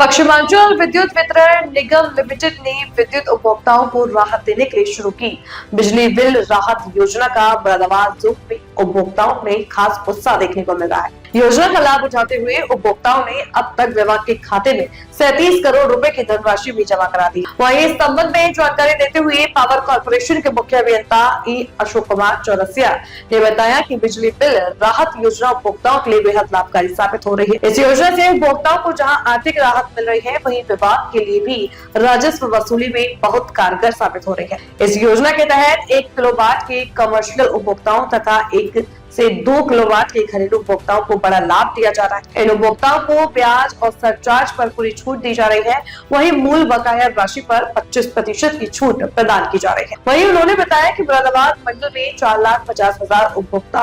पश्चिमांचल विद्युत वितरण निगम लिमिटेड ने विद्युत उपभोक्ताओं को राहत देने के लिए शुरू की बिजली बिल राहत योजना का मुरादाबाद जोन में उपभोक्ताओं में खास उत्साह देखने को मिल रहा है। योजना का लाभ उठाते हुए उपभोक्ताओं ने अब तक विभाग के खाते में 37 करोड़ रुपए की धनराशि भी जमा करा दी। वहीं इस संबंध में जानकारी देते हुए पावर कॉर्पोरेशन के मुख्य अभियंता ई अशोक कुमार चौरसिया ने बताया कि बिजली बिल राहत योजना उपभोक्ताओं के लिए बेहद लाभकारी साबित हो रही है। इस योजना से उपभोक्ताओं को जहां आर्थिक राहत मिल रही है, वहीं विभाग के लिए भी राजस्व वसूली में बहुत कारगर साबित हो रही है। इस योजना के तहत 1 किलोवाट के कमर्शियल उपभोक्ताओं तथा 1 से 2 किलोवाट के घरेलू उपभोक्ताओं को बड़ा लाभ दिया जा रहा है। इन उपभोक्ताओं को ब्याज और सरचार्ज पर पूरी छूट दी जा रही है। वहीं मूल बकाया राशि पर 25% की छूट प्रदान की जा रही है। वहीं उन्होंने बताया कि मुरादाबाद मंडल में 4,50,000 उपभोक्ता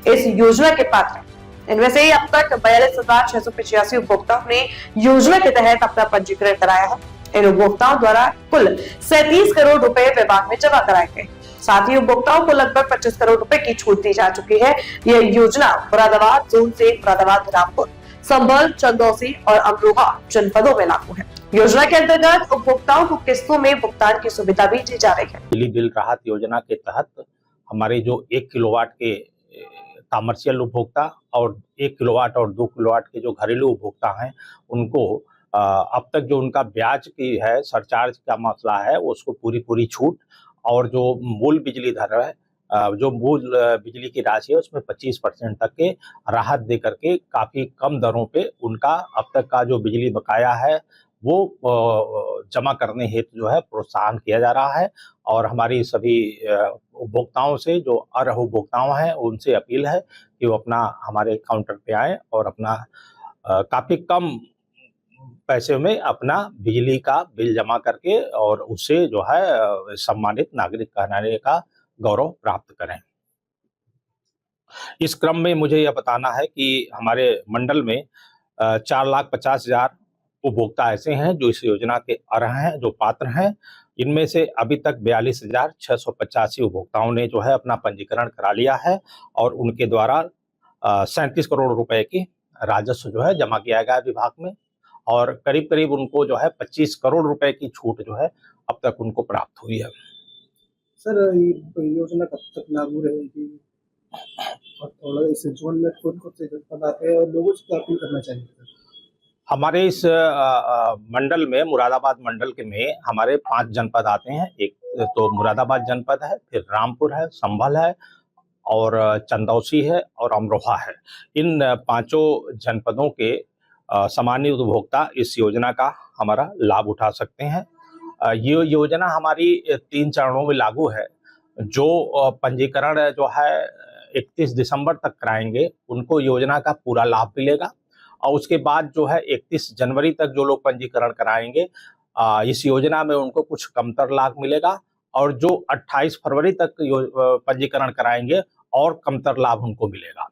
इस योजना के पात्र हैं। इनमें से अब तक 42,685 उपभोक्ताओं ने योजना के तहत अपना पंजीकरण कराया है। इन उपभोक्ताओं द्वारा कुल 37 करोड़ रुपए विभाग में जमा कराए गए। साथ ही उपभोक्ताओं को लगभग 25 करोड़ रुपए की छूट दी जा चुकी है। यह योजना मुरादाबाद जोन से मुरादाबाद, रामपुर, संभल, चंदौसी और अमरोहा जनपदों में लागू है। योजना के अंतर्गत उपभोक्ताओं को किस्तों में भुगतान की सुविधा भी दी जा रही है। बिजली बिल राहत योजना के तहत हमारे जो 1 किलोवाट के कमर्शियल उपभोक्ता और 1 किलोवाट और 2 किलोवाट के जो घरेलू उपभोक्ता हैं, उनको अब तक जो उनका ब्याज की है, सरचार्ज का मसला है, उसको पूरी छूट, और जो मूल बिजली दर है, जो मूल बिजली की राशि है, उसमें 25% तक के राहत दे करके काफ़ी कम दरों पे उनका अब तक का जो बिजली बकाया है वो जमा करने हेतु जो है प्रोत्साहन किया जा रहा है। और हमारी सभी उपभोक्ताओं से, जो अर्ह उपभोक्ताओं हैं, उनसे अपील है कि वो अपना हमारे काउंटर पे आएँ और अपना काफ़ी कम पैसे में अपना बिजली का बिल जमा करके और उससे जो है सम्मानित नागरिक कहलाने का गौरव प्राप्त करें। इस क्रम में मुझे यह बताना है कि हमारे मंडल में 4,50,000 उपभोक्ता ऐसे हैं जो इस योजना के अर्ह हैं, जो पात्र हैं। इनमें से अभी तक 42,685 उपभोक्ताओं ने जो है अपना पंजीकरण करा लिया है और उनके द्वारा 37 करोड़ रुपए की राजस्व जो है जमा किया गया विभाग में, और करीब उनको जो है 25 करोड़ रुपए की छूट जो है अब तक उनको प्राप्त हुई है। सर, ये योजना कब तक लागू रहेगी और थोड़ा इस जोन में कौन-कौन से जनपद आते हैं और लोगों से क्या अपील करना चाहिए? हमारे इस मंडल में, मुरादाबाद मंडल के में हमारे 5 जनपद आते हैं। एक तो मुरादाबाद जनपद है, फिर रामपुर है, संभल है और चंदौसी है और अमरोहा है। इन पांचों जनपदों के सामान्य उपभोक्ता इस योजना का हमारा लाभ उठा सकते हैं। ये योजना हमारी 3 चरणों में लागू है। जो पंजीकरण जो है 31 दिसंबर तक कराएंगे, उनको योजना का पूरा लाभ मिलेगा, और उसके बाद जो है 31 जनवरी तक जो लोग पंजीकरण कराएंगे, इस योजना में उनको कुछ कमतर लाभ मिलेगा, और जो 28 फरवरी तक पंजीकरण कराएंगे और कमतर लाभ उनको मिलेगा।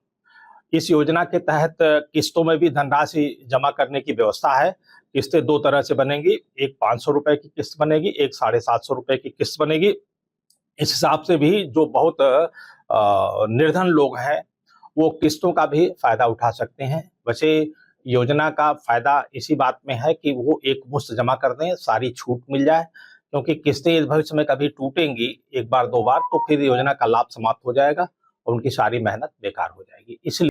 इस योजना के तहत किस्तों में भी धनराशि जमा करने की व्यवस्था है। किस्तें 2 तरह से बनेंगी, एक 500 रुपए की किस्त बनेगी, एक 750 रुपए की किस्त बनेगी। इस हिसाब से भी जो बहुत निर्धन लोग हैं, वो किस्तों का भी फायदा उठा सकते हैं। वैसे योजना का फायदा इसी बात में है कि वो एक मुश्त जमा कर दें, सारी छूट मिल जाए, क्योंकि किस्तें इस भविष्य में कभी टूटेंगी 1 बार 2 बार, तो फिर योजना का लाभ समाप्त हो जाएगा और उनकी सारी मेहनत बेकार हो जाएगी। इसलिए